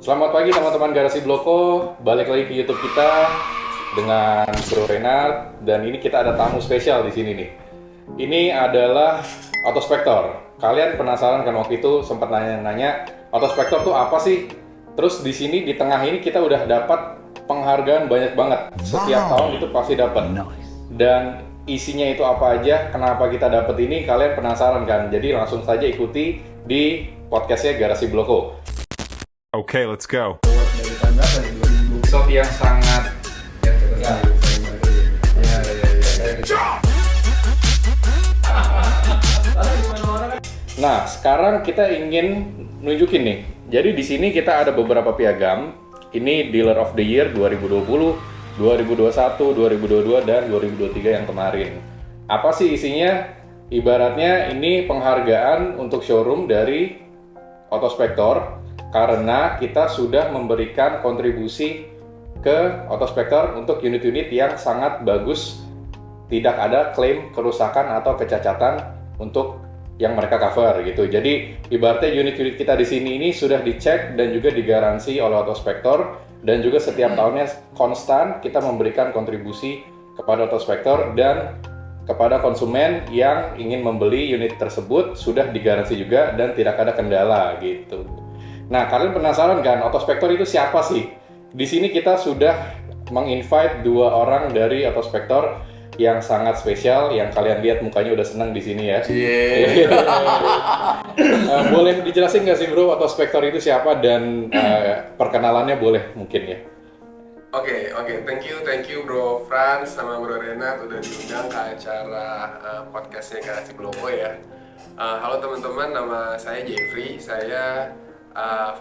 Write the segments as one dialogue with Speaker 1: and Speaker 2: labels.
Speaker 1: Selamat pagi teman-teman Garasi Bloko, balik lagi ke YouTube kita dengan Bro Renat dan ini kita ada tamu spesial di sini nih. Ini adalah Autospector. Kalian penasaran kan waktu itu sempat nanya-nanya Autospector tuh apa sih? Terus di sini di tengah ini kita udah dapat penghargaan banyak banget. Setiap tahun itu pasti dapat. Dan isinya itu apa aja, kenapa kita dapat ini, kalian penasaran kan? Jadi langsung saja ikuti di podcastnya Garasi Bloko.
Speaker 2: Okay, let's go.
Speaker 1: Episode yang sangat Nah, sekarang kita ingin nunjukin nih. Jadi di sini kita ada beberapa piagam. Ini Dealer of the Year 2020, 2021, 2022 dan 2023 yang kemarin. Apa sih isinya? Ibaratnya ini penghargaan untuk showroom dari Autospector karena kita sudah memberikan kontribusi ke Autospector untuk unit-unit yang sangat bagus, tidak ada klaim kerusakan atau kecacatan untuk yang mereka cover gitu. Jadi ibaratnya unit-unit kita di sini ini sudah dicek dan juga digaransi oleh Autospector dan juga setiap tahunnya konstan kita memberikan kontribusi kepada Autospector dan kepada konsumen yang ingin membeli unit tersebut sudah digaransi juga dan tidak ada kendala gitu. Nah, kalian penasaran kan Autospector itu siapa sih? Di sini kita sudah menginvite dua orang dari Autospector yang sangat spesial, yang kalian lihat mukanya udah senang di sini ya. Boleh dijelasin nggak sih bro, Autospector itu siapa dan perkenalannya boleh mungkin ya?
Speaker 3: Oke, thank you Bro Frans sama Bro Renat udah diundang ke acara podcastnya Garasi Bloko ya. Halo teman-teman, nama saya Jeffrey, saya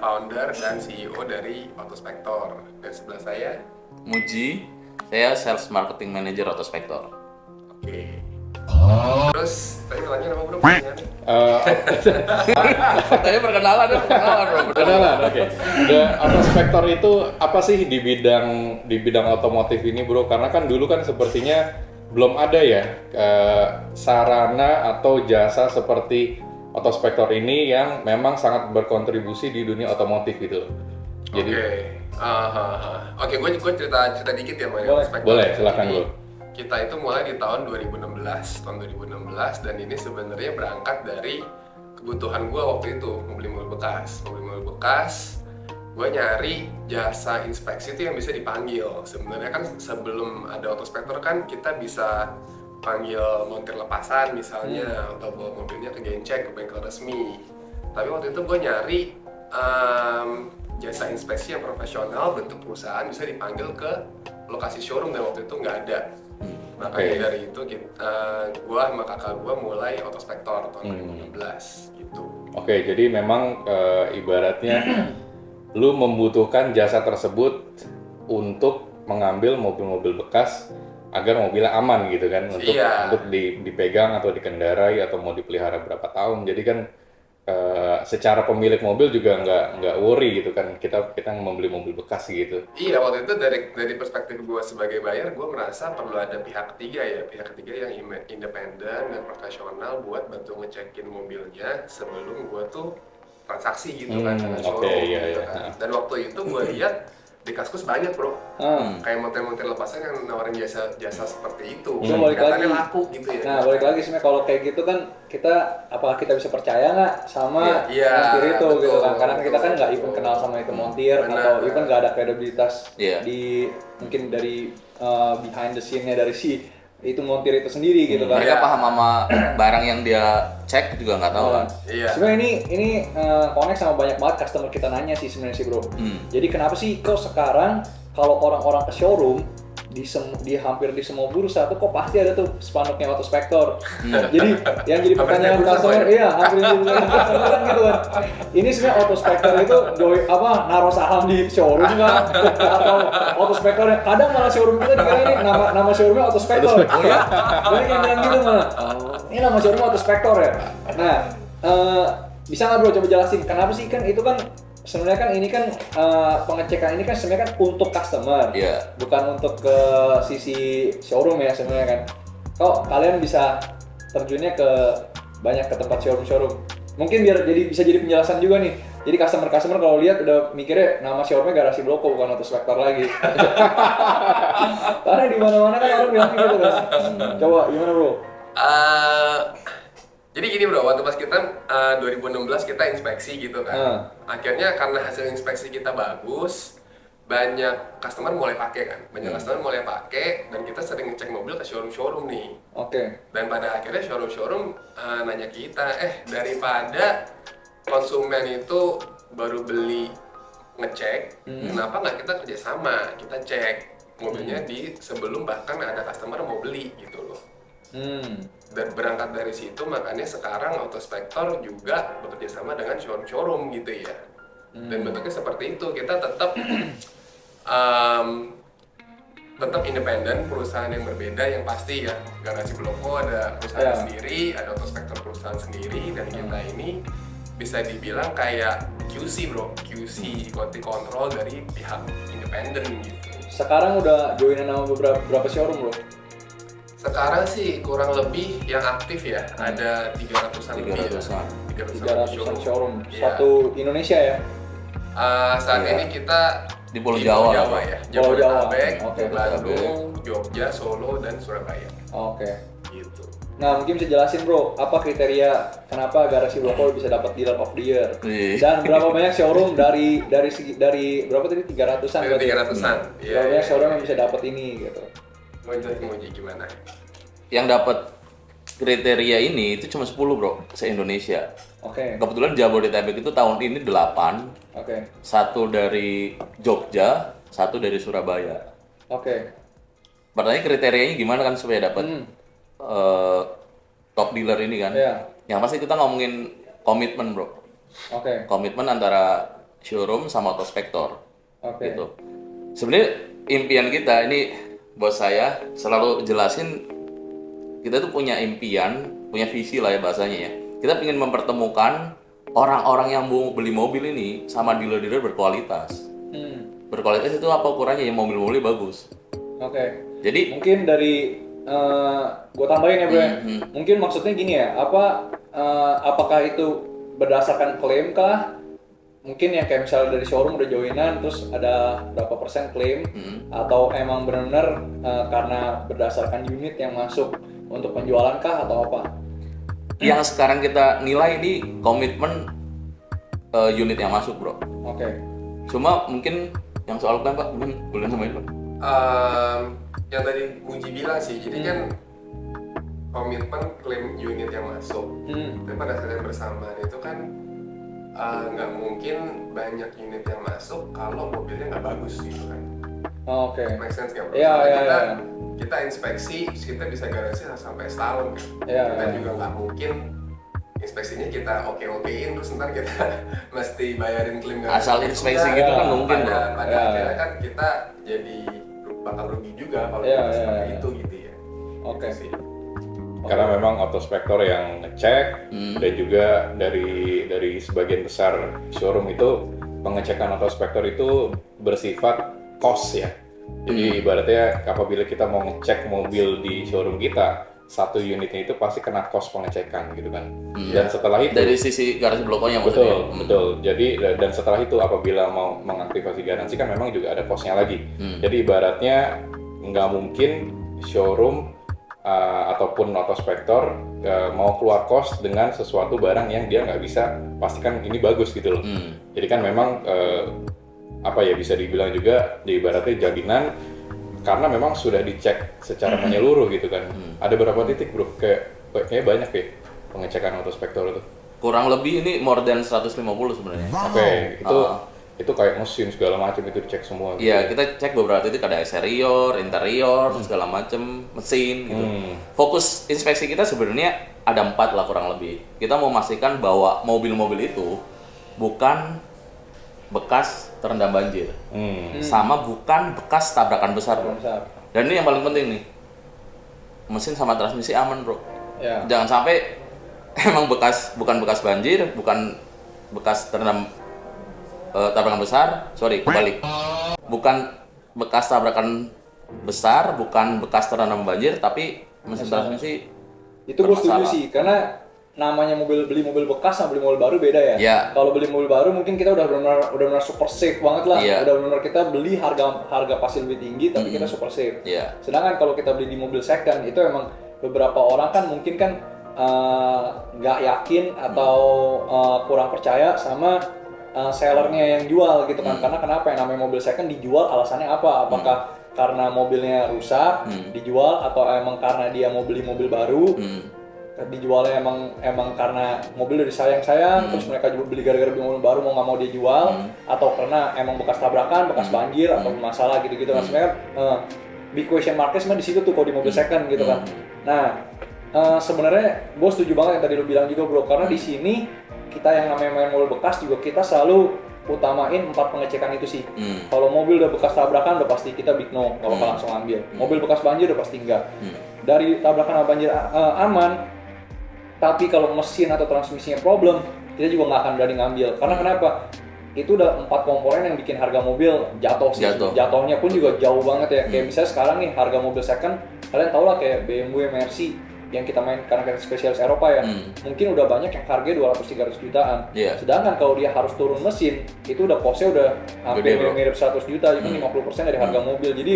Speaker 3: founder dan CEO dari Autospector. Dan sebelah saya
Speaker 4: Muji, saya Sales Marketing Manager Autospector.
Speaker 3: Oke. Terus tadi bilangnya nama bro pertanyaannya?
Speaker 4: Tadi perkenalan bro.
Speaker 1: Perkenalan, oke. Autospector itu apa sih di bidang otomotif ini bro? Karena kan dulu kan sepertinya belum ada ya sarana atau jasa seperti Autospector ini yang memang sangat berkontribusi di dunia otomotif gitu. Jadi,
Speaker 3: Oke, gue cerita dikit ya mengenai Autospector.
Speaker 1: Boleh, silakan bro.
Speaker 3: Kita itu mulai di tahun 2016 dan ini sebenarnya berangkat dari kebutuhan gue waktu itu mau beli mobil bekas. Gue nyari jasa inspeksi itu yang bisa dipanggil. Sebenarnya kan sebelum ada Autospector kan kita bisa panggil montir lepasan misalnya atau bawa mobilnya ke Gencek ke bengkel resmi. Tapi waktu itu gue nyari jasa inspeksi yang profesional bentuk perusahaan bisa dipanggil ke lokasi showroom dan waktu itu nggak ada. Makanya dari itu gue sama kakak gue mulai Autospector tahun 2016 gitu.
Speaker 1: Oke, jadi memang ibaratnya lu membutuhkan jasa tersebut untuk mengambil mobil-mobil bekas agar mobilnya aman gitu kan untuk dipegang atau dikendarai atau mau dipelihara berapa tahun. Jadi kan secara pemilik mobil juga nggak worry gitu kan kita membeli mobil bekas gitu.
Speaker 3: Iya, waktu itu dari perspektif gue sebagai buyer, gue merasa perlu ada pihak ketiga yang independen dan profesional buat bantu ngecekin mobilnya sebelum gue tuh transaksi gitu kan dengan showroom gitu kan. Dan waktu itu gue lihat di Kaskus banyak bro, kayak montir-montir lepasan yang nawarin jasa seperti itu. Katanya laku gitu ya.
Speaker 5: Nah, balik lagi sebenarnya kalau kayak gitu kan apakah kita bisa percaya nggak sama montir itu
Speaker 3: betul,
Speaker 5: gitu kan? Karena kita kan nggak even kenal sama itu montir atau even nggak ada kredibilitas di mungkin dari behind the scene-nya dari si itu montir itu sendiri gitu kan.
Speaker 4: Mereka paham sama barang yang dia cek juga nggak tahu kan.
Speaker 5: Sebenarnya ini connect sama banyak banget customer kita nanya sih sebenarnya sih bro. Jadi kenapa sih kok sekarang kalau orang-orang ke showroom di hampir di semua bursa tuh kok pasti ada tuh spanduknya Autospector. Jadi yang jadi pertanyaan customer, hampir di semua customer kan gitu kan. Ini sebenarnya Autospector itu naruh saham di showroom nggak? Atau Autospector kadang malah showroom kita dikira ini nama showroomnya Autospector. Ya, banyak yang bilang gitu malah. Ini nama showroomnya Autospector ya. Nah, bisa nggak bro coba jelasin kenapa sih kan itu kan sebenarnya kan ini kan pengecekan ini kan sebenarnya kan untuk customer, bukan untuk ke sisi showroom ya sebenarnya kan. Kok kalian bisa terjunnya ke banyak ke tempat showroom. Mungkin bisa jadi penjelasan juga nih Jadi customer kalau lihat udah mikirnya nama showroomnya Garasi Bloko bukan Autospector lagi. Karena di mana-mana kan orang bilang gitu kan. Coba gimana bro?
Speaker 3: Jadi gini bro, waktu pas kita 2016 kita inspeksi gitu kan. Akhirnya karena hasil inspeksi kita bagus, banyak customer mulai pakai kan. Banyak customer mulai pakai dan kita sering ngecek mobil ke showroom-showroom nih.
Speaker 5: Oke.
Speaker 3: Dan pada akhirnya showroom-showroom nanya kita, daripada konsumen itu baru beli ngecek, kenapa nggak kita kerjasama, kita cek mobilnya di sebelum bahkan ada customer mau beli gitu loh. Dan berangkat dari situ makanya sekarang Autospector juga bekerja sama dengan showroom gitu ya. Dan bentuknya seperti itu, kita tetap tetap independen, perusahaan yang berbeda yang pasti ya. Garasi Bloko ada perusahaan sendiri, ada Autospector perusahaan sendiri, dan kita ini bisa dibilang kayak QC bro, QC quality control dari pihak independen gitu.
Speaker 5: Sekarang udah joinan sama berapa showroom bro?
Speaker 3: Sekarang sih kurang lebih yang aktif ya, ada 300-an lebih ya.
Speaker 5: 300-an showroom.
Speaker 3: Iya.
Speaker 5: Satu Indonesia ya?
Speaker 3: Saat ini kita
Speaker 4: Di Pulau Jawa
Speaker 3: ya.
Speaker 5: Pulau Jawa.
Speaker 3: Jabodetabek,
Speaker 5: Oke,
Speaker 3: Bandung, Jogja, Solo, dan Surabaya.
Speaker 5: Oke.
Speaker 3: Gitu.
Speaker 5: Nah mungkin bisa jelasin bro, apa kriteria kenapa Garasi Bloko bisa dapat Dealer of the Year? Dan berapa banyak showroom dari berapa tadi 300-an?
Speaker 3: Dari 300-an.
Speaker 5: Berapa banyak showroom yang bisa dapat ini gitu?
Speaker 3: Moji gimana?
Speaker 4: Yang dapat kriteria ini itu cuma 10 bro, se-Indonesia.
Speaker 5: Oke.
Speaker 4: Kebetulan Jabodetabek itu tahun ini 8.
Speaker 5: Oke.
Speaker 4: Satu dari Jogja, satu dari Surabaya.
Speaker 5: Oke.
Speaker 4: Pertanyaan kriterianya gimana kan supaya dapat top dealer ini kan?
Speaker 5: Iya.
Speaker 4: Yang pasti kita ngomongin komitmen bro.
Speaker 5: Oke.
Speaker 4: Komitmen antara showroom sama Autospector.
Speaker 5: Oke.
Speaker 4: Gitu. Sebenarnya impian kita ini, bos saya selalu jelasin, kita tuh punya impian, punya visi lah ya bahasanya ya. Kita ingin mempertemukan orang-orang yang mau beli mobil ini sama dealer-dealer berkualitas. Berkualitas itu apa ukurannya? Ya mobil-mobilnya bagus.
Speaker 5: Oke.
Speaker 4: Jadi
Speaker 5: mungkin dari gue tambahin ya bro. Mungkin maksudnya gini ya, apakah itu berdasarkan klaim kah? Mungkin ya kayak misalnya dari showroom udah joinan terus ada berapa persen klaim, atau emang benar-benar karena berdasarkan unit yang masuk untuk penjualan kah atau apa?
Speaker 4: yang sekarang kita nilai ini komitmen unit yang masuk bro.
Speaker 5: Oke.
Speaker 4: Cuma mungkin yang soal klaim pak, mungkin boleh nambahin pak?
Speaker 3: Yang tadi Muji bilang sih, jadi kan komitmen klaim unit yang masuk. Tapi pada saat yang bersamaan itu kan nggak mungkin banyak unit yang masuk kalau mobilnya nggak bagus gitu kan.
Speaker 5: Oke.
Speaker 3: Make sense nggak bro?
Speaker 5: Iya,
Speaker 3: Soalnya
Speaker 5: iya,
Speaker 3: kita inspeksi, kita bisa garansi sampai setahun kan.
Speaker 5: Iya,
Speaker 3: Kita
Speaker 5: iya.
Speaker 3: juga nggak mungkin inspeksinya kita oke-okein terus ntar kita mesti bayarin klaim garansi.
Speaker 4: Asal inspeksi gitu kan mungkin bro.
Speaker 3: Pada
Speaker 5: Iya,
Speaker 3: akhirnya kan kita jadi bakal rugi juga kalau
Speaker 5: Iya,
Speaker 3: kita
Speaker 5: iya,
Speaker 3: seperti
Speaker 5: iya.
Speaker 3: itu gitu ya.
Speaker 5: Oke.
Speaker 3: Gitu sih.
Speaker 1: Karena memang Autospector yang ngecek dan juga dari sebagian besar showroom itu pengecekan Autospector itu bersifat cost ya. Jadi ibaratnya apabila kita mau ngecek mobil di showroom kita, satu unitnya itu pasti kena cost pengecekan gitu kan. Dan setelah itu
Speaker 4: Dari sisi garasi blokonya maksudnya.
Speaker 1: betul. Jadi dan setelah itu apabila mau mengaktifasi garansi kan memang juga ada costnya lagi. Jadi ibaratnya nggak mungkin showroom ataupun Autospector mau keluar cost dengan sesuatu barang yang dia nggak bisa pastikan ini bagus gitu loh. Jadi kan memang bisa dibilang juga di ibaratnya jaminan karena memang sudah dicek secara menyeluruh gitu kan. Ada berapa titik bro? Kayaknya banyak ya pengecekan Autospector itu.
Speaker 4: Kurang lebih ini more than 150 sebenarnya.
Speaker 1: Oke, itu kayak mesin segala macam itu dicek semua. Gitu.
Speaker 4: Iya, kita cek beberapa titik, ada eksterior, interior, segala macam, mesin gitu. Fokus inspeksi kita sebenarnya ada 4 lah kurang lebih. Kita mau memastikan bahwa mobil-mobil itu bukan bekas terendam banjir, sama bukan bekas tabrakan besar, bro. Dan ini yang paling penting nih, mesin sama transmisi aman, bro.
Speaker 5: Ya.
Speaker 4: Jangan sampai emang bukan bekas banjir, bukan bekas terendam tabrakan besar, kebalik. Bukan bekas tabrakan besar, bukan bekas terendam banjir, tapi mesin transmisi
Speaker 5: Itu gue setuju
Speaker 4: bermasalah.
Speaker 5: sih, karena namanya beli mobil bekas sama beli mobil baru beda ya.
Speaker 4: Iya.
Speaker 5: Kalau beli mobil baru mungkin kita udah benar super safe banget lah.
Speaker 4: Iya.
Speaker 5: Udah benar kita beli harga pasti lebih tinggi tapi kita super safe.
Speaker 4: Iya.
Speaker 5: Sedangkan kalau kita beli di mobil second itu emang beberapa orang kan mungkin kan nggak yakin atau kurang percaya sama sellernya yang jual gitu kan. Karena kenapa yang namanya mobil second dijual alasannya apa? Apakah karena mobilnya rusak dijual atau emang karena dia mau beli mobil baru? Dijualnya emang karena mobil udah disayang-sayang terus mereka juga beli gara-gara beli mobil baru mau nggak mau dia jual atau karena emang bekas tabrakan, bekas banjir atau masalah gitu-gitu kan. Sebenarnya big question marknya sebenarnya di situ tuh kalau di mobil second gitu kan. Nah, sebenarnya gue setuju banget yang tadi lu bilang juga bro, karena di sini kita yang namanya main mobil bekas juga kita selalu utamain 4 pengecekan itu sih. Kalau mobil udah bekas tabrakan udah pasti kita big no, nggak bakal langsung ambil. Mobil bekas banjir udah pasti enggak. Dari tabrakan sama banjir aman, tapi kalau mesin atau transmisinya problem, kita juga nggak akan berani ngambil. Karena kenapa? Itu udah 4 komponen yang bikin harga mobil jatuh sih. Jatuhnya pun juga jauh banget ya. Kayak misalnya sekarang nih harga mobil second, kalian tau lah kayak BMW, Mercy yang kita main karena kita spesialis Eropa ya. Mungkin udah banyak yang harganya 200-300 jutaan. Sedangkan kalau dia harus turun mesin, itu udah costnya udah hampir mirip 100 juta, cuma 50% dari harga mobil. Jadi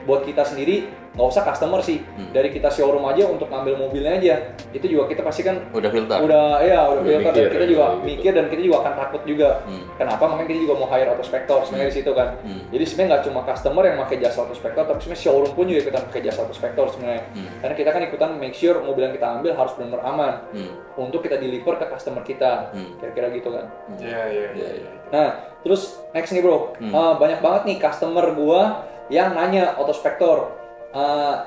Speaker 5: buat kita sendiri nggak usah customer sih, dari kita showroom aja untuk ngambil mobilnya aja itu juga kita pasti kan
Speaker 4: udah filter,
Speaker 5: udah filter dan kita juga
Speaker 1: gitu.
Speaker 5: mikir dan kita juga akan takut juga. Kenapa? Makanya kita juga mau hire autospector sebenarnya di situ kan. Jadi sebenarnya nggak cuma customer yang pakai jasa autospector, tapi sebenarnya showroom pun juga ikutan pakai jasa autospector sebenarnya. Karena kita kan ikutan make sure mobil yang kita ambil harus benar-benar aman untuk kita deliver ke customer kita, kira-kira gitu kan.
Speaker 3: Iya.
Speaker 5: Nah terus next nih bro, banyak banget nih customer gua yang nanya autospector.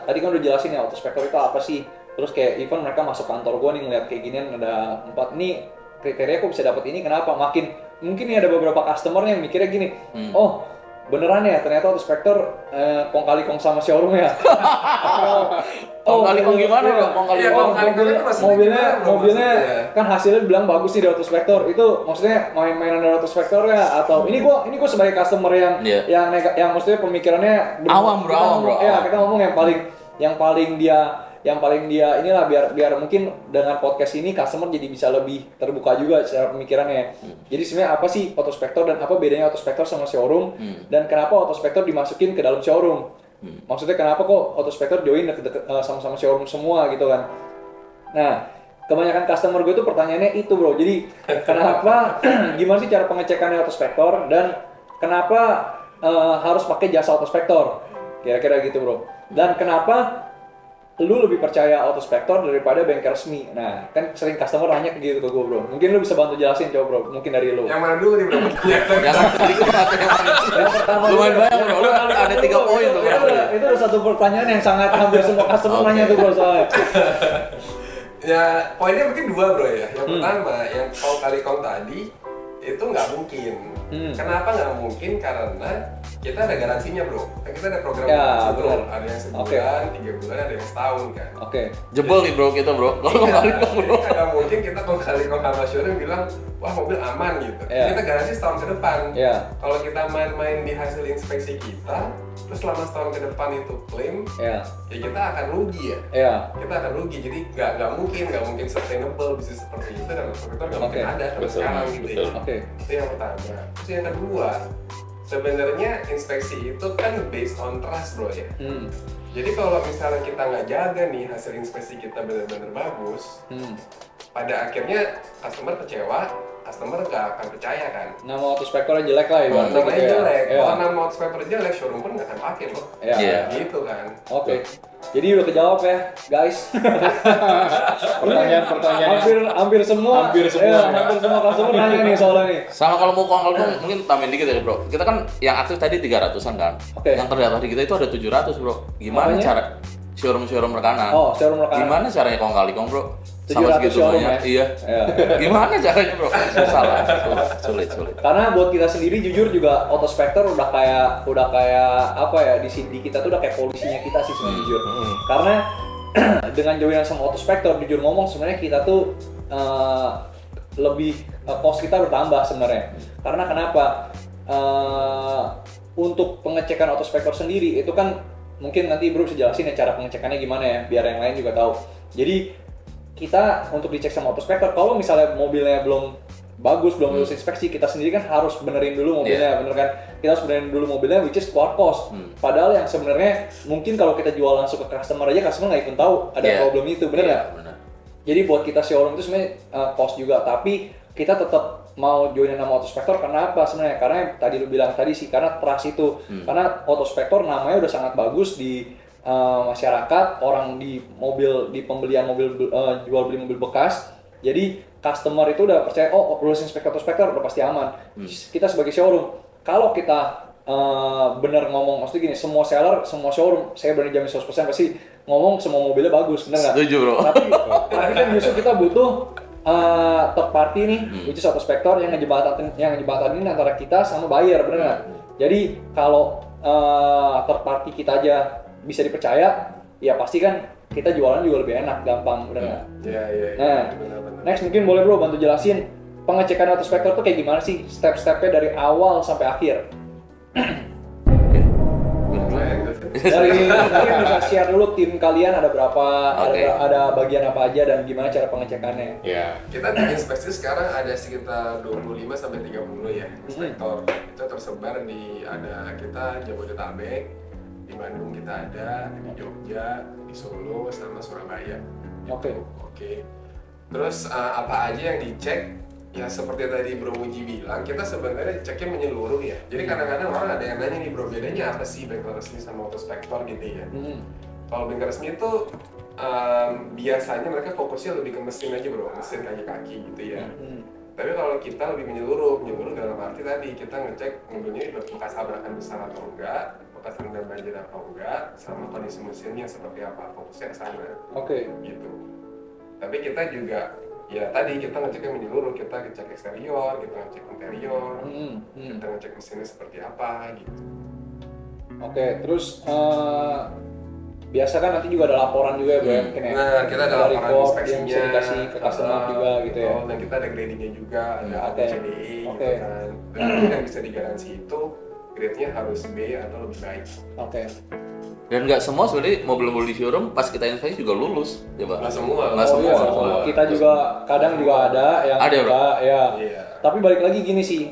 Speaker 5: Tadi kan udah jelasin ya autospector itu apa sih. Terus kayak even mereka masuk kantor gua nih ngeliat kayak ginian ada 4 nih kriteria kok bisa dapat ini, kenapa? Mungkin nih ada beberapa customer yang mikirnya gini, oh beneran ya ternyata autospector kong kali kong sama showroom ya.
Speaker 4: Kong kali kong gimana dong? Kong kali kong
Speaker 5: mobilnya kan hasilnya bilang bagus sih di autospector. Itu maksudnya main-mainan dari autospector ya atau ini gua sebagai customer yang maksudnya pemikirannya
Speaker 4: awam bro.
Speaker 5: Ya kita ngomong yang paling dia inilah biar mungkin dengan podcast ini customer jadi bisa lebih terbuka juga secara pemikirannya. Jadi sebenarnya apa sih autospector dan apa bedanya autospector sama showroom dan kenapa autospector dimasukin ke dalam showroom? Maksudnya kenapa kok autospector join deket-deket sama-sama showroom semua gitu kan? Nah, kebanyakan customer gue tuh pertanyaannya itu bro. Jadi kenapa gimana sih cara pengecekannya autospector dan kenapa harus pakai jasa autospector? Kira-kira gitu bro. Dan kenapa lu lebih percaya autospector daripada bengkel resmi? Nah, kan sering customer nanya gitu ke gue bro. Mungkin lu bisa bantu jelasin coba bro, mungkin dari lu.
Speaker 3: Yang mana dulu nih bro?
Speaker 5: Yang pertama
Speaker 4: lumayan banyak bro, lu ada 3 poin tuh.
Speaker 5: Itu udah satu pertanyaan yang sangat hampir semua customer nanya tuh bro soalnya.
Speaker 3: Ya, poinnya mungkin 2 bro ya. Yang pertama, yang kong kali kong tadi itu nggak mungkin. Kenapa nggak mungkin? Karena kita ada garansinya bro. Kita ada program garansi bro. Ada yang sebulan, 3 bulan, ada yang setahun kan.
Speaker 4: Jebol nih bro kita bro. Kalau kali kong bro.
Speaker 3: Nggak mungkin kita kong kali kong sama showroom bilang, wah mobil aman gitu. Kita garansi setahun ke depan. Kalau kita main-main di hasil inspeksi kita, terus selama setahun ke depan itu klaim, ya kita akan rugi ya. Kita akan rugi. Jadi nggak mungkin sustainable bisnis seperti itu dan autospector nggak mungkin ada sampai sekarang gitu ya. Itu yang pertama. Terus yang kedua, sebenarnya inspeksi itu kan based on trust bro ya. Jadi kalau misalnya kita nggak jaga nih hasil inspeksi kita benar-benar bagus, pada akhirnya customer kecewa, customer nggak akan percaya kan.
Speaker 5: Nama autospectornya jelek lah ya.
Speaker 3: Namanya jelek. Kalau nama autospector jelek, showroom pun nggak akan pakai loh. Gitu kan.
Speaker 5: Jadi udah kejawab ya guys.
Speaker 1: Pertanyaan
Speaker 5: hampir semua customer nanya nih soalnya nih.
Speaker 4: Sama kalau mau kong kali kong mungkin tambahin dikit ya bro. Kita kan yang aktif tadi 300-an kan. Yang terdaftar di kita itu ada 700 bro. Gimana cara showroom rekanan?
Speaker 5: Showroom rekanan.
Speaker 4: Gimana caranya kong kali kong bro?
Speaker 5: 700
Speaker 4: Sama segitu
Speaker 5: showroom
Speaker 4: banyak.
Speaker 5: ya?
Speaker 4: Iya. Gimana caranya bro? Susah lah. Sulit.
Speaker 5: Karena buat kita sendiri jujur juga autospector udah kayak apa ya di kita tuh udah kayak polisinya kita sih sebenarnya jujur. Karena dengan joinan sama autospector jujur ngomong sebenarnya kita tuh lebih cost kita bertambah sebenarnya. Karena kenapa? Untuk pengecekan autospector sendiri itu kan mungkin nanti bro bisa jelasin ya cara pengecekannya gimana ya biar yang lain juga tahu. Jadi kita untuk dicek sama autospector. Kalau misalnya mobilnya belum bagus, belum lulus inspeksi, kita sendiri kan harus benerin dulu mobilnya, bener kan? Kita harus benerin dulu mobilnya, which is keluar cost. Padahal yang sebenarnya mungkin kalau kita jual langsung ke customer aja, customer nggak even tahu ada problem itu, bener nggak?
Speaker 4: Bener.
Speaker 5: Jadi buat kita showroom itu sebenarnya cost juga, tapi kita tetap mau join nama autospector. Kenapa sebenarnya? Karena yang tadi lu bilang tadi sih, karena trust itu. Karena autospector namanya udah sangat bagus di masyarakat, orang di mobil, di pembelian mobil, jual beli mobil bekas. Jadi customer itu udah percaya, oh lulus inspektor autospector udah pasti aman. Kita sebagai showroom, kalau kita bener ngomong, maksudnya gini, semua seller, semua showroom, saya berani jamin 100% pasti ngomong semua mobilnya bagus, bener nggak?
Speaker 4: Setuju bro.
Speaker 5: Tapi kan justru kita butuh third party nih, which is autospector yang ngejembatanin antara kita sama buyer, bener nggak? Jadi kalau third party kita aja bisa dipercaya, ya pasti kan kita jualan juga lebih enak, gampang, bener nggak?
Speaker 3: Iya.
Speaker 5: Nah,
Speaker 3: Benar-benar.
Speaker 5: next mungkin boleh bro bantu jelasin pengecekan autospector tuh kayak gimana sih, step-stepnya dari awal sampai akhir? Dari mungkin bisa share dulu tim kalian ada berapa, ada bagian apa aja dan gimana cara pengecekannya.
Speaker 1: Ya.
Speaker 3: Kita di inspeksi sekarang ada sekitar 25 sampai 30 ya inspektor. Itu tersebar di kita Jabodetabek, di Bandung kita ada, di Jogja, di Solo, sama Surabaya. Oke. Terus apa aja yang dicek? Ya seperti tadi Bro Muji bilang, kita sebenarnya ceknya menyeluruh ya. Jadi kadang-kadang orang ada yang nanya nih, bro, bedanya apa sih bengkel resmi sama autospector gitu ya. Kalau bengkel resmi itu biasanya mereka fokusnya lebih ke mesin aja bro, mesin kaki-kaki gitu ya. Tapi kalau kita lebih menyeluruh dalam arti tadi kita ngecek mobilnya bekas tabrakan besar atau enggak, bekas rendam banjir atau enggak, sama kondisi mesinnya seperti apa, fokusnya ke sana. Gitu. Tapi kita juga ya tadi kita ngeceknya menyeluruh, kita ngecek eksterior, kita ngecek interior, kita ngecek mesinnya seperti apa gitu.
Speaker 5: Terus biasa kan nanti juga ada laporan juga ya bro, mungkin ya.
Speaker 3: Nah, kita ada laporan
Speaker 5: report
Speaker 3: inspeksinya
Speaker 5: yang bisa dikasih ke customer juga gitu ya.
Speaker 3: Dan kita ada gradingnya juga, ada ABCDE gitu kan. Dan yang bisa digaransi itu grade-nya harus B atau lebih baik.
Speaker 4: Dan nggak semua sebenarnya mobil-mobil di showroom pas kita inspeksi juga lulus, ya Pak?
Speaker 3: Nggak semua.
Speaker 4: Nggak semua.
Speaker 5: Kita juga kadang juga ada yang
Speaker 4: ada, bro.
Speaker 5: Ya.
Speaker 3: Iya.
Speaker 5: Tapi balik lagi gini sih,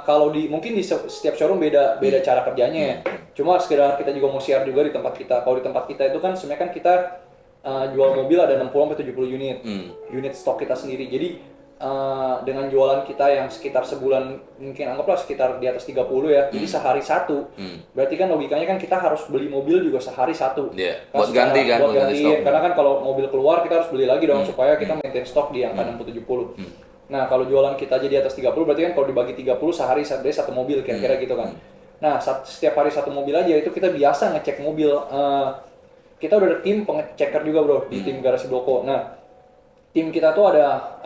Speaker 5: kalau mungkin di setiap showroom beda cara kerjanya ya. Cuma sekedar kita juga mau share juga di tempat kita. Kalau di tempat kita itu kan sebenarnya kan kita jual mobil ada 60-70 unit, unit stok kita sendiri. Jadi dengan jualan kita yang sekitar sebulan, mungkin anggaplah sekitar di atas 30 ya, jadi sehari satu. Berarti kan logikanya kan kita harus beli mobil juga sehari satu.
Speaker 4: Buat ganti kan,
Speaker 5: buat ganti stok. Karena kan kalau mobil keluar kita harus beli lagi dong supaya kita maintain stok di angka 60-70. Nah kalau jualan kita aja di atas 30 berarti kan kalau dibagi 30 sehari satu mobil kira-kira gitu kan. Nah setiap hari satu mobil aja itu kita biasa ngecek mobil. Kita udah ada tim pengeceker juga bro di tim garasi Bloko. Nah tim kita tuh ada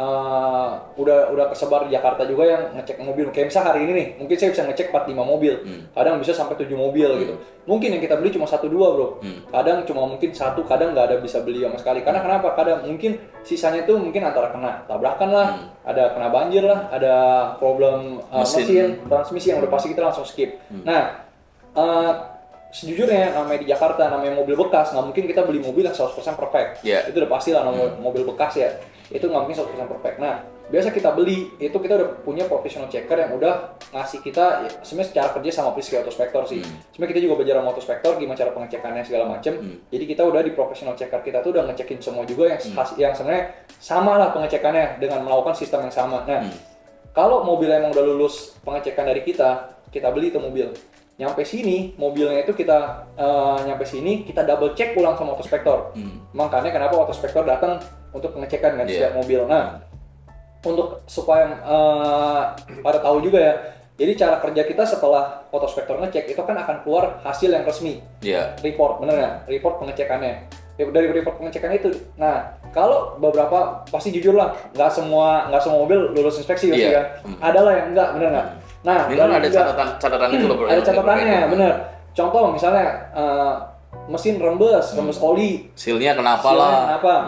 Speaker 5: udah kesebar di Jakarta juga yang ngecek mobil. Kayak misal hari ini nih, mungkin saya bisa ngecek 4-5 mobil. Kadang bisa sampai 7 mobil gitu. Mungkin yang kita beli cuma 1-2 bro. Kadang cuma mungkin 1, kadang nggak ada bisa beli sama sekali. Karena kenapa? Kadang mungkin sisanya tuh mungkin antara kena tabrakan lah, ada kena banjir lah, ada problem mesin, transmisi yang udah pasti kita langsung skip. Nah, sejujurnya namanya di Jakarta, namanya mobil bekas, nggak mungkin kita beli mobil yang 100% perfect. Itu udah pasti lah namanya mobil bekas ya, itu nggak mungkin 100% perfect. Nah, biasa kita beli, itu kita udah punya professional checker yang udah ngasih kita, ya, sebenarnya secara kerja sama persis kayak autospector sih. Sebenarnya kita juga belajar sama autospector, gimana cara pengecekannya segala macem. Jadi kita udah di professional checker kita tuh udah ngecekin semua juga yang sebenarnya sama lah pengecekannya dengan melakukan sistem yang sama. Nah, kalau mobil emang udah lulus pengecekan dari kita beli itu mobil. Nyampe sini, mobilnya itu kita kita double check ulang sama autospector. Makanya kenapa autospector datang untuk pengecekan kan setiap mobil. Nah, untuk supaya pada tahu juga ya. Jadi cara kerja kita setelah autospector ngecek itu kan akan keluar hasil yang resmi. Report, bener nggak? Report pengecekannya. Dari report pengecekan itu. Nah, kalau beberapa pasti jujur lah, nggak semua mobil lulus inspeksi pasti kan. Ada lah yang enggak, bener nggak? Nah,
Speaker 4: ini kan ada catatan itu loh bro.
Speaker 5: Ada catatannya, bener. Contoh misalnya mesin rembes oli.
Speaker 4: Sealnya kenapa?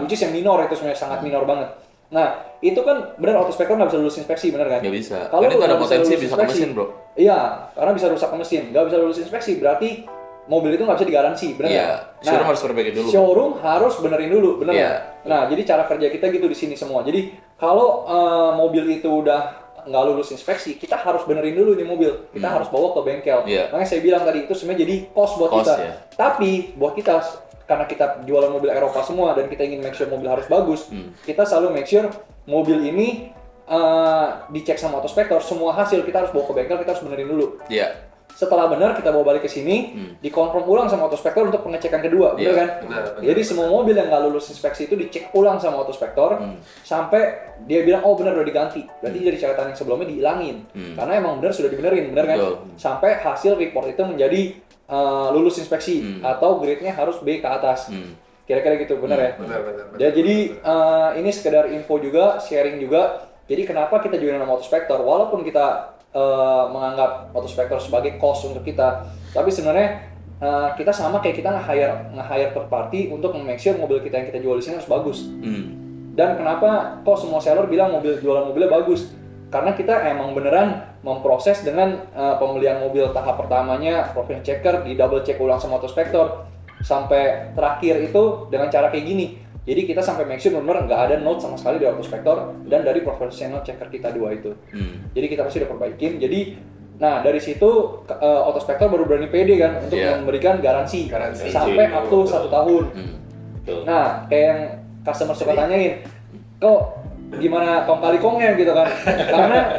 Speaker 5: Which is yang minor itu sebenarnya sangat minor banget. Nah, itu kan bener autospector nggak bisa lulus inspeksi, bener kan?
Speaker 4: Nggak bisa.
Speaker 5: Kalau
Speaker 4: itu ada potensi bisa ke mesin bro.
Speaker 5: Iya, karena bisa rusak ke mesin. Nggak bisa lulus inspeksi berarti mobil itu nggak bisa digaransi, bener
Speaker 4: Iya,
Speaker 5: nggak?
Speaker 4: showroom harus perbaiki dulu.
Speaker 5: Showroom harus benerin dulu, bener
Speaker 4: Iya.
Speaker 5: nggak? Nah, jadi cara kerja kita gitu di sini semua. Jadi kalau mobil itu udah nggak lulus inspeksi, kita harus benerin dulu nih mobil. Kita harus bawa ke bengkel.
Speaker 4: Iya.
Speaker 5: Makanya saya bilang tadi itu sebenarnya jadi cost buat
Speaker 4: Cost,
Speaker 5: kita.
Speaker 4: ya.
Speaker 5: Tapi buat kita karena kita jualan mobil Eropa semua dan kita ingin make sure mobil harus bagus, kita selalu make sure mobil ini dicek sama autospektor, semua hasil kita harus bawa ke bengkel, kita harus benerin dulu.
Speaker 4: Iya.
Speaker 5: Setelah benar kita bawa balik ke sini, dikonfirm ulang sama autospektor untuk pengecekan kedua, bener
Speaker 4: Iya,
Speaker 5: kan?
Speaker 3: benar.
Speaker 5: Jadi semua mobil yang nggak lulus inspeksi itu dicek ulang sama autospektor sampai dia bilang oh benar udah diganti. Berarti dari catatan yang sebelumnya dihilangin. Karena emang benar sudah dibenerin, bener kan?
Speaker 4: Betul.
Speaker 5: Sampai hasil report itu menjadi lulus inspeksi atau grade-nya harus B ke atas. Kira-kira gitu, bener ya?
Speaker 3: Benar.
Speaker 5: Ya, jadi ini sekedar info juga, sharing juga. Jadi kenapa kita join sama autospektor? Walaupun kita menganggap autospektor sebagai cost untuk kita, tapi sebenarnya kita sama kayak kita nge-hire third party untuk make sure mobil kita yang kita jual di sini harus bagus. Dan kenapa kok semua seller bilang jualan mobilnya bagus? Karena kita emang beneran memproses dengan pembelian mobil tahap pertamanya, profile checker, di double check ulang sama autospektor, sampai terakhir itu dengan cara kayak gini. Jadi kita sampai make sure benar nggak ada note sama sekali dari autospektor dan dari professional checker kita dua itu. Jadi kita pasti udah perbaikin. Jadi, nah dari situ autospektor baru berani pede kan untuk memberikan garansi sampai up to 1 tahun. Nah kayak yang customer suka tanyain, kok gimana kong kali kongnya gitu kan?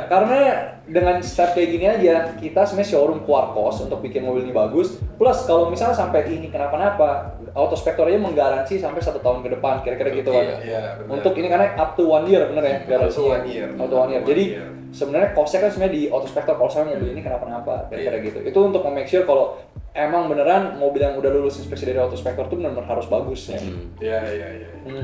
Speaker 5: karena dengan step kayak gini aja kita sebenarnya showroom keluar cost untuk bikin mobil ini bagus. Plus kalau misalnya sampai ini kenapa-napa, autospektor aja menggaransi sampai 1 tahun ke depan, kira-kira gitu kan.
Speaker 3: Iya, benar.
Speaker 5: Untuk ini karena up to 1 year bener ya garansinya. Up to 1 year. Jadi sebenarnya costnya kan sebenarnya di autospektor kalau saya mobil ini kenapa-napa, kira-kira gitu. Itu untuk make sure kalau emang beneran mobil yang udah lulus inspeksi dari autospektor tuh benar-benar harus bagus ya.
Speaker 3: Iya.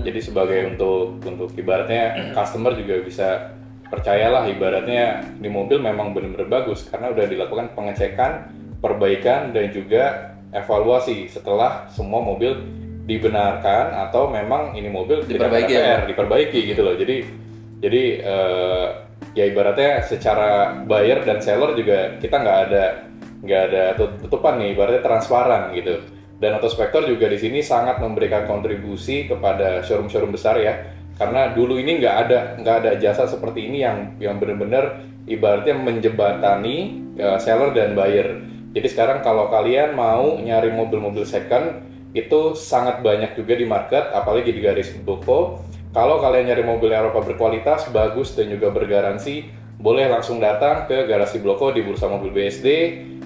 Speaker 1: Jadi sebagai untuk ibaratnya customer juga bisa percayalah ibaratnya di mobil memang benar-benar bagus karena udah dilakukan pengecekan, perbaikan dan juga evaluasi setelah semua mobil dibenarkan atau memang ini mobil
Speaker 4: Diperbaiki,
Speaker 1: tidak ada PR, diperbaiki gitu loh. Jadi ya ibaratnya secara buyer dan seller juga kita nggak ada tutupan nih, ibaratnya transparan gitu. Dan autospektor juga di sini sangat memberikan kontribusi kepada showroom-showroom besar ya. Karena dulu ini nggak ada jasa seperti ini yang benar-benar ibaratnya menjembatani seller dan buyer. Jadi sekarang kalau kalian mau nyari mobil-mobil second itu sangat banyak juga di market, apalagi di Garasi Bloko. Kalau kalian nyari mobil Eropa berkualitas, bagus dan juga bergaransi, boleh langsung datang ke Garasi Bloko di Bursa Mobil BSD.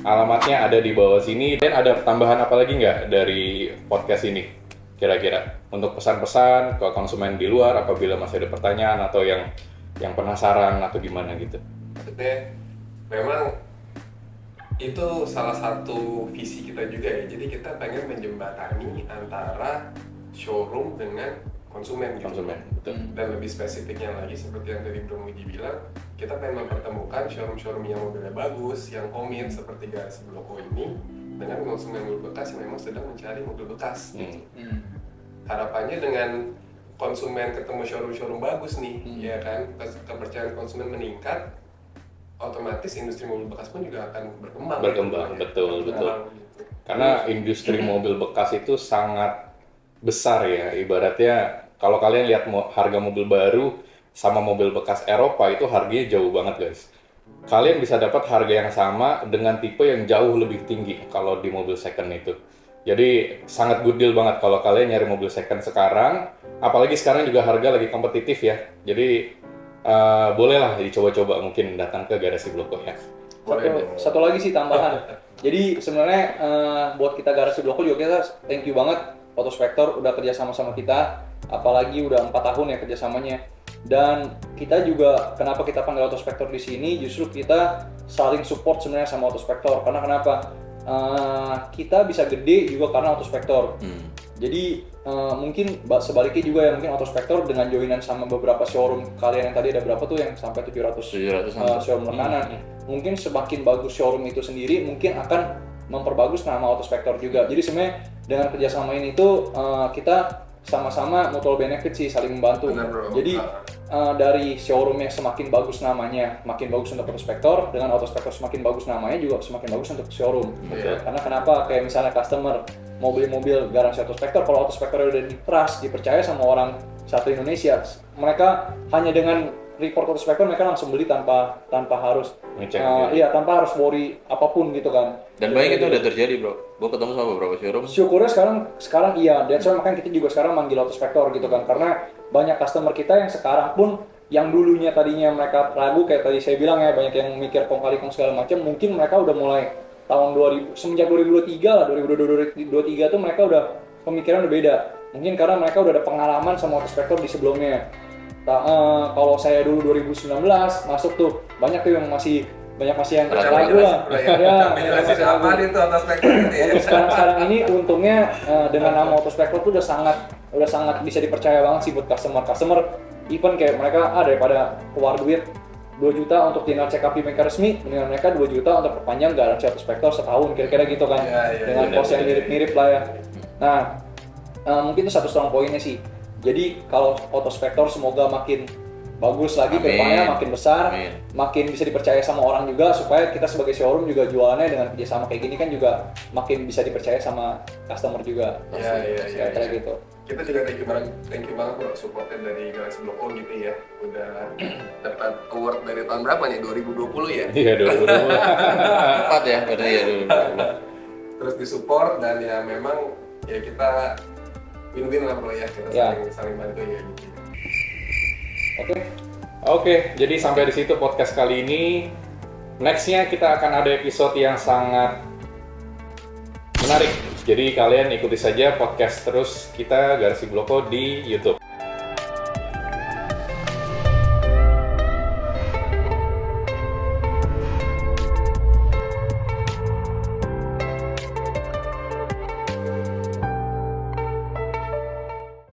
Speaker 1: Alamatnya ada di bawah sini. Dan ada tambahan apa lagi nggak dari podcast ini? Kira-kira untuk pesan-pesan ke konsumen di luar apabila masih ada pertanyaan atau yang penasaran atau gimana gitu.
Speaker 3: Maksudnya memang itu salah satu visi kita juga ya. Jadi kita pengen menjembatani antara showroom dengan konsumen gitu.
Speaker 1: Konsumen, betul.
Speaker 3: Dan lebih spesifiknya lagi seperti yang tadi Bro Muji bilang, kita pengen mempertemukan showroom-showroom yang mobilnya bagus, yang komit seperti Garasi Bloko ini dengan konsumen mobil bekas yang memang sedang mencari mobil bekas. Harapannya dengan konsumen ketemu showroom-showroom bagus nih, ya kan, kepercayaan konsumen meningkat, otomatis industri mobil bekas pun juga akan berkembang.
Speaker 1: Betul. Karena industri mobil bekas itu sangat besar ya, ibaratnya kalau kalian lihat harga mobil baru sama mobil bekas Eropa itu harganya jauh banget guys. Kalian bisa dapat harga yang sama dengan tipe yang jauh lebih tinggi kalau di mobil second itu. Jadi sangat good deal banget kalau kalian nyari mobil second sekarang, apalagi sekarang juga harga lagi kompetitif ya. Jadi bolehlah dicoba-coba mungkin datang ke Garasi Bloko ya.
Speaker 5: Satu lagi sih tambahan. Jadi sebenarnya buat kita Garasi Bloko juga kita thank you banget autospektor udah kerja sama kita, apalagi udah 4 tahun ya kerjasamanya. Dan kita juga kenapa kita panggil autospektor di sini justru kita saling support sebenarnya sama autospektor. Karena kenapa? Kita bisa gede juga karena autospektor. Jadi mungkin sebaliknya juga ya, mungkin autospektor dengan joinan sama beberapa showroom kalian yang tadi ada berapa tuh yang sampai 700 showroom rekanan. Mungkin semakin bagus showroom itu sendiri mungkin akan memperbagus nama autospektor juga. Jadi sebenarnya dengan kerjasama ini tuh kita sama-sama mutual benefit sih, saling membantu.
Speaker 3: Benar, bro.
Speaker 5: Jadi dari showroom yang semakin bagus namanya, makin bagus untuk autospektor, dengan autospektor semakin bagus namanya juga semakin bagus untuk showroom. Karena kenapa? Kayak misalnya customer mau beli mobil garansi autospektor, kalau autospektor udah di-trust, dipercaya sama orang satu Indonesia, mereka hanya dengan report autospektor mereka langsung beli tanpa harus iya, tanpa harus worry apapun gitu kan.
Speaker 4: Dan banyak itu udah terjadi, bro. Gue ketemu sama beberapa showroom.
Speaker 5: Syukurnya sekarang iya, dan makanya kita juga sekarang manggil autospektor gitu kan, karena banyak customer kita yang sekarang pun yang dulunya tadinya mereka ragu, kayak tadi saya bilang ya, banyak yang mikir kong kali kong segala macam, mungkin mereka udah mulai tahun 2000 semenjak 2023 lah, 2023 tuh mereka udah pemikiran udah beda. Mungkin karena mereka udah ada pengalaman sama autospektor di sebelumnya. Kalau saya dulu 2019 masuk tuh banyak tuh yang masih yang ragu lah. Ya, masih ragu.
Speaker 3: Itu autospektor gitu ya.
Speaker 5: Untuk sekarang ini untungnya dengan nama autospektor tuh udah sangat bisa dipercaya banget sih buat customer. Even kayak mereka daripada keluar duit 2 juta untuk tinggal check up di bengkel resmi, dengan mereka 2 juta untuk perpanjang garansi autospektor setahun, kira-kira gitu kan. Dengan cost yang mirip-mirip lah ya. Nah, mungkin itu satu strong pointnya sih. Jadi kalau autospektor semoga makin bagus lagi ke depannya, makin besar, makin bisa dipercaya sama orang juga, supaya kita sebagai showroom juga jualannya dengan kerjasama kayak gini kan juga makin bisa dipercaya sama customer juga.
Speaker 3: Iya.
Speaker 5: Kayak gitu.
Speaker 3: Kita juga thank you banget bro supportnya dari Galaxy Block O gitu ya. Udah dapat award dari tahun berapa nih? 2020 ya?
Speaker 1: Iya, 2020.
Speaker 4: 4 ya, benar ya dulu.
Speaker 3: Terus disupport dan ya memang ya kita win-win lah bro ya, kita saling bantu ya gitu.
Speaker 1: Oke, jadi sampai di situ podcast kali ini. Nextnya kita akan ada episode yang sangat menarik. Jadi kalian ikuti saja podcast terus kita Garasi Bloko di YouTube.